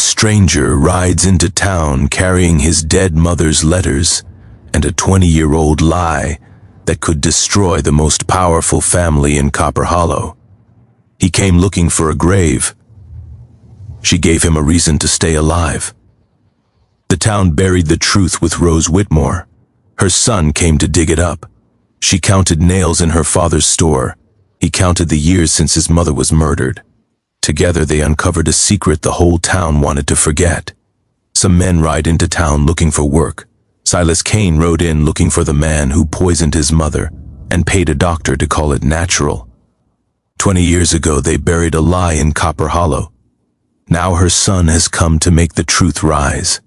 stranger rides into town carrying his dead mother's letters and a 20-year-old lie that could destroy the most powerful family in Copper Hollow. He came looking for a grave. She gave him a reason to stay alive. The town buried the truth with Rose Whitmore. Her son came to dig it up. She counted nails in her father's store. He counted the years since his mother was murdered. Together they uncovered a secret the whole town wanted to forget. Some men ride into town looking for work. Silas Cain rode in looking for the man who poisoned his mother and paid a doctor to call it natural. 20 years ago they buried a lie in Copper Hollow. Now her son has come to make the truth rise.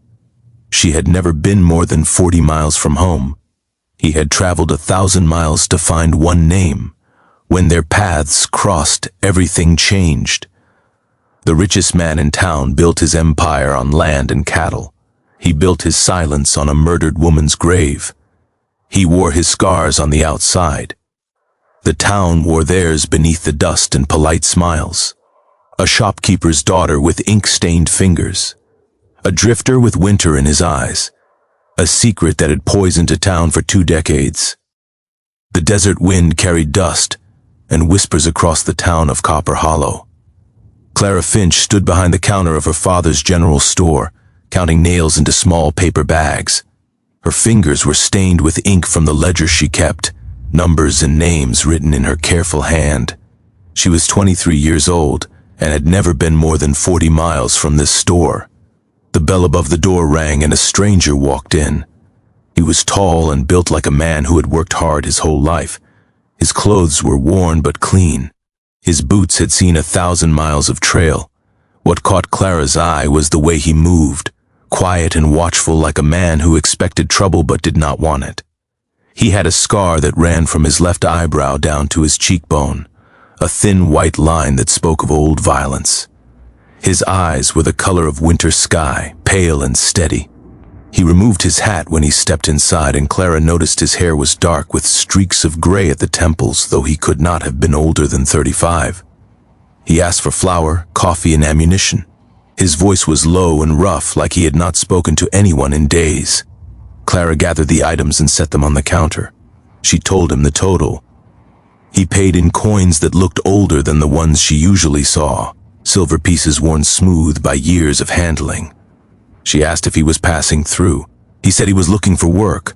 She had never been more than 40 miles from home. He had traveled 1,000 miles to find one name. When their paths crossed, everything changed. The richest man in town built his empire on land and cattle. He built his silence on a murdered woman's grave. He wore his scars on the outside. The town wore theirs beneath the dust and polite smiles. A shopkeeper's daughter with ink-stained fingers. A drifter with winter in his eyes. A secret that had poisoned a town for 2 decades. The desert wind carried dust and whispers across the town of Copper Hollow. Clara Finch stood behind the counter of her father's general store, counting nails into small paper bags. Her fingers were stained with ink from the ledger she kept, numbers and names written in her careful hand. She was 23 years old and had never been more than 40 miles from this store. The bell above the door rang and a stranger walked in. He was tall and built like a man who had worked hard his whole life. His clothes were worn but clean. His boots had seen 1,000 miles of trail. What caught Clara's eye was the way he moved, quiet and watchful like a man who expected trouble but did not want it. He had a scar that ran from his left eyebrow down to his cheekbone, a thin white line that spoke of old violence. His eyes were the color of winter sky, pale and steady. He removed his hat when he stepped inside, and Clara noticed his hair was dark with streaks of gray at the temples, though he could not have been older than 35. He asked for flour, coffee, and ammunition. His voice was low and rough, like he had not spoken to anyone in days. Clara gathered the items and set them on the counter. She told him the total. He paid in coins that looked older than the ones she usually saw, silver pieces worn smooth by years of handling. She asked if he was passing through. He said he was looking for work.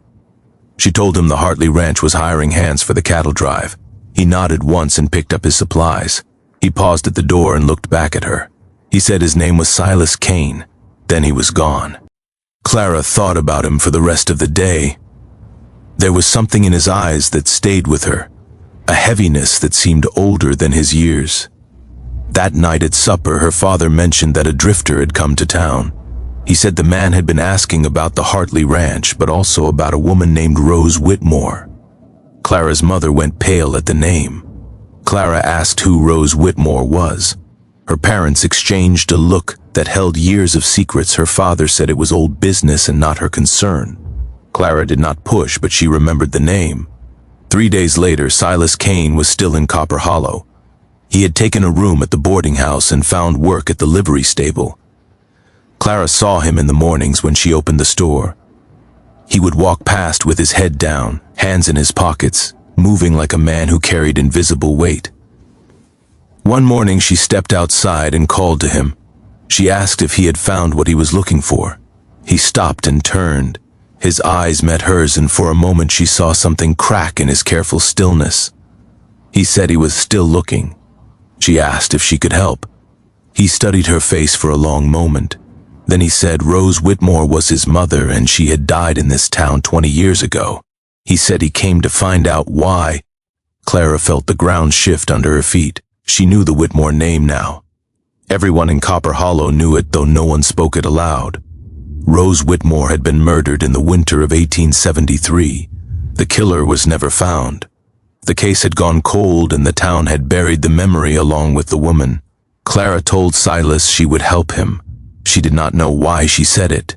She told him the Hartley Ranch was hiring hands for the cattle drive. He nodded once and picked up his supplies. He paused at the door and looked back at her. He said his name was Silas Cain. Then he was gone. Clara thought about him for the rest of the day. There was something in his eyes that stayed with her, a heaviness that seemed older than his years. That night at supper, her father mentioned that a drifter had come to town. He said the man had been asking about the Hartley Ranch, but also about a woman named Rose Whitmore. Clara's mother went pale at the name. Clara asked who Rose Whitmore was. Her parents exchanged a look that held years of secrets. Her father said it was old business and not her concern. Clara did not push, but she remembered the name. 3 days later, Silas Cain was still in Copper Hollow. He had taken a room at the boarding house and found work at the livery stable. Clara saw him in the mornings when she opened the store. He would walk past with his head down, hands in his pockets, moving like a man who carried invisible weight. One morning she stepped outside and called to him. She asked if he had found what he was looking for. He stopped and turned. His eyes met hers, and for a moment she saw something crack in his careful stillness. He said he was still looking. She asked if she could help. He studied her face for a long moment. Then he said Rose Whitmore was his mother and she had died in this town 20 years ago. He said he came to find out why. Clara felt the ground shift under her feet. She knew the Whitmore name now. Everyone in Copper Hollow knew it, though no one spoke it aloud. Rose Whitmore had been murdered in the winter of 1873. The killer was never found. The case had gone cold and the town had buried the memory along with the woman. Clara told Silas she would help him. She did not know why she said it.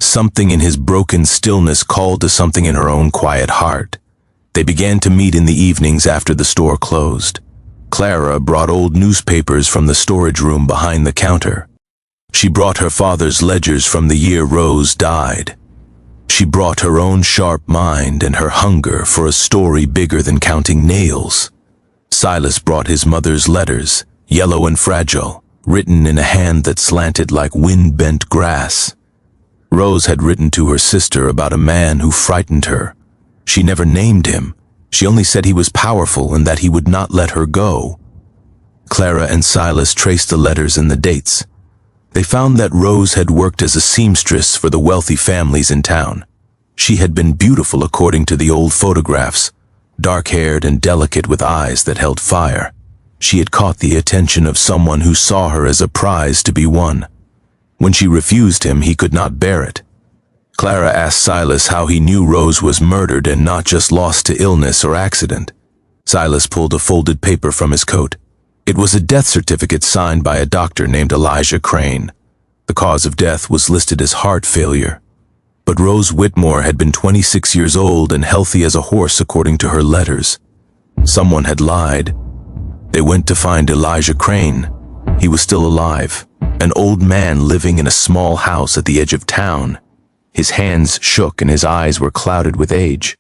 Something in his broken stillness called to something in her own quiet heart. They began to meet in the evenings after the store closed. Clara brought old newspapers from the storage room behind the counter. She brought her father's ledgers from the year Rose died. She brought her own sharp mind and her hunger for a story bigger than counting nails. Silas brought his mother's letters, yellow and fragile, written in a hand that slanted like wind-bent grass. Rose had written to her sister about a man who frightened her. She never named him. She only said he was powerful and that he would not let her go. Clara and Silas traced the letters and the dates. They found that Rose had worked as a seamstress for the wealthy families in town. She had been beautiful according to the old photographs, dark-haired and delicate with eyes that held fire. She had caught the attention of someone who saw her as a prize to be won. When she refused him, he could not bear it. Clara asked Silas how he knew Rose was murdered and not just lost to illness or accident. Silas pulled a folded paper from his coat. It was a death certificate signed by a doctor named Elijah Cain. The cause of death was listed as heart failure. But Rose Whitmore had been 26 years old and healthy as a horse according to her letters. Someone had lied. They went to find Elijah Cain. He was still alive, an old man living in a small house at the edge of town. His hands shook and his eyes were clouded with age.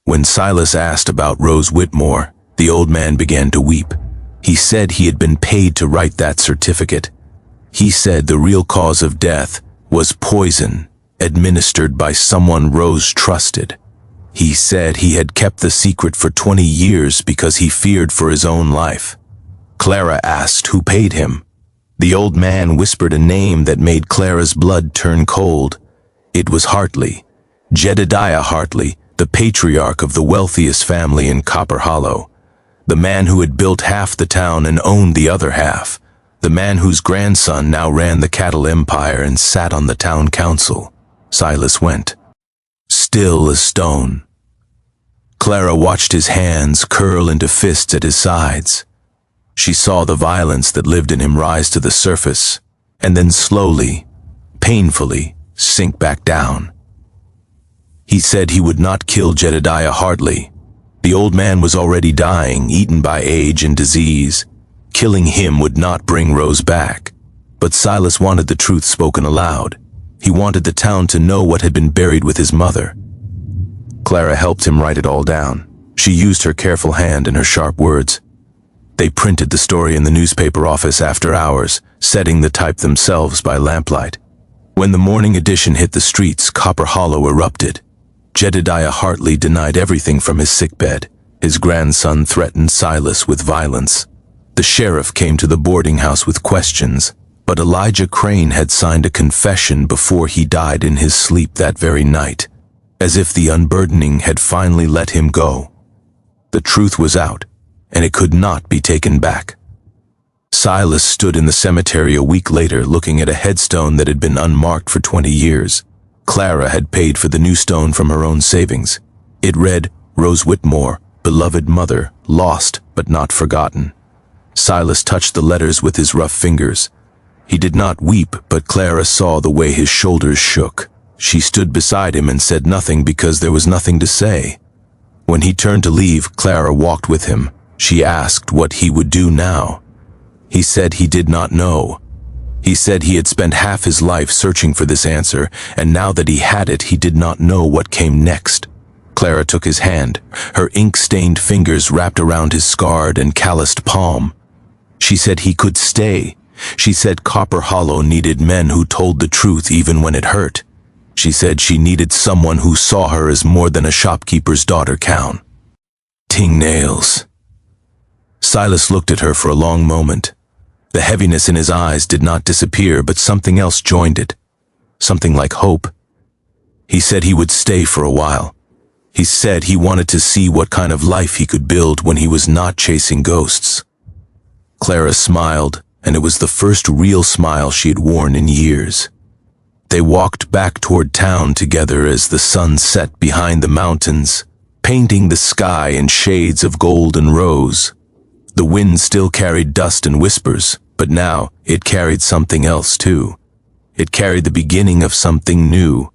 When Silas asked about Rose Whitmore, the old man began to weep. He said he had been paid to write that certificate. He said the real cause of death was poison administered by someone Rose trusted. He said he had kept the secret for 20 years because he feared for his own life. Clara asked who paid him. The old man whispered a name that made Clara's blood turn cold. It was Hartley, Jedediah Hartley, the patriarch of the wealthiest family in Copper Hollow. The man who had built half the town and owned the other half. The man whose grandson now ran the cattle empire and sat on the town council. Silas went, still as stone. Clara watched his hands curl into fists at his sides. She saw the violence that lived in him rise to the surface, and then slowly, painfully, sink back down. He said he would not kill Jedediah Hartley. The old man was already dying, eaten by age and disease. Killing him would not bring Rose back. But Silas wanted the truth spoken aloud. He wanted the town to know what had been buried with his mother. Clara helped him write it all down. She used her careful hand and her sharp words. They printed the story in the newspaper office after hours, setting the type themselves by lamplight. When the morning edition hit the streets, Copper Hollow erupted. Jedediah Hartley denied everything from his sickbed. His grandson threatened Silas with violence. The sheriff came to the boarding house with questions, but Elijah Cain had signed a confession before he died in his sleep that very night, as if the unburdening had finally let him go. The truth was out, and it could not be taken back. Silas stood in the cemetery a week later looking at a headstone that had been unmarked for 20 years. Clara had paid for the new stone from her own savings. It read, Rose Whitmore, beloved mother, lost but not forgotten. Silas touched the letters with his rough fingers. He did not weep, but Clara saw the way his shoulders shook. She stood beside him and said nothing because there was nothing to say. When he turned to leave, Clara walked with him. She asked what he would do now. He said he did not know. He said he had spent half his life searching for this answer, and now that he had it, he did not know what came next. Clara took his hand, her ink-stained fingers wrapped around his scarred and calloused palm. She said he could stay. She said Copper Hollow needed men who told the truth even when it hurt. She said she needed someone who saw her as more than a shopkeeper's daughter counting nails. Silas looked at her for a long moment. The heaviness in his eyes did not disappear, but something else joined it. Something like hope. He said he would stay for a while. He said he wanted to see what kind of life he could build when he was not chasing ghosts. Clara smiled, and it was the first real smile she had worn in years. They walked back toward town together as the sun set behind the mountains, painting the sky in shades of gold and rose. The wind still carried dust and whispers, but now it carried something else too. It carried the beginning of something new,